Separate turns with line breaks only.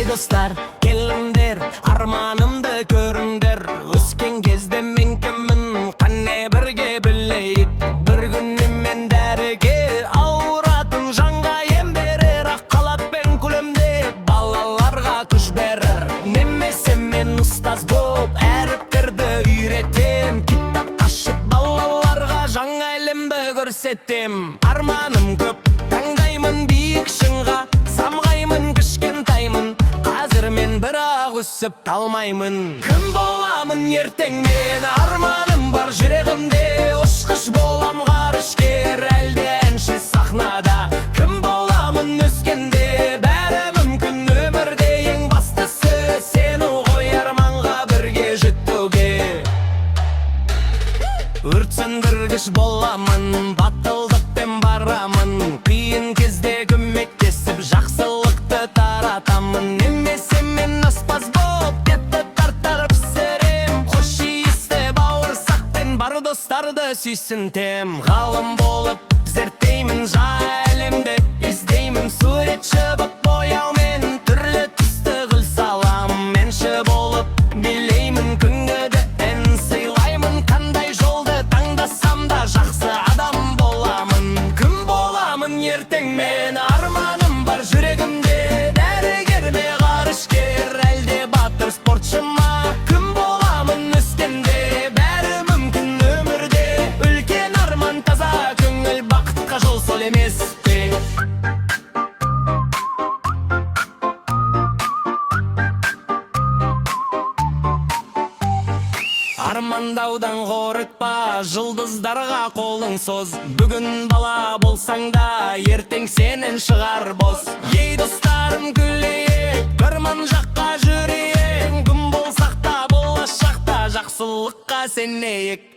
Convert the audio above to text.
Ей достар, келіңдер, арманымды көріңдер. Өскен кезде мен кіммін, қане бірге білейік. Бір күні мен дәріге ауыратын жанға ем берер. Ақ қалатпен күлімдеп балаларға күш берер. Немесе мен ұстаз боп әріптерді үйретем. Кітап ашып балаларға жаңа әлемді көрсетем. Арманым көп, таңдаймын биік шыңға, самғаймын кішкентаймын. Қазір мен бірақ өсіп талмаймын. Кім боламын ертең мен, арманым бар жүрегімде. Ұшқыш болам ғарышкер, әлде әнші сахнада. Кім боламын өскенде, бәрі мүмкін өмірде. Ең бастысы сені ғой арманға бірге жетуге. Өрт сөндіргіш боламын, батылдықпен барамын. Қиын кезде көмектесіп жақсылықты таратамын. Немесе мен аспаз боп етті тартар пісірем. Хош иісті бауырсақпен бар достарды сүйсінтем. Ғалым болып зерттеймін жай әлемді, іздеймін суретші боп бояумен. Түрлі түсті гүл салам, менші болып билеймін күнгіді ән сыйлаймын. Қандай жолды таңдасам да жақсы адам боламын. Кім боламын ертең мен, арманым бар жүрегімде. Дәрігер ме ғарышкер, әлде батыр спортшы ма? Кім боламын өскенде, бәрі мүмкін өмірде. Үлкен арман, таза көңіл, бақытқа жол сол емес пе? Армандаудан қорықпа, жұлдыздарға қолың соз. Бүгін бала болсаң да, ертең сенен шығар бос. Ей достарым күлейік, арман жаққа жүрейік. Күн болсақ та болашақта жақсылыққа сенейік.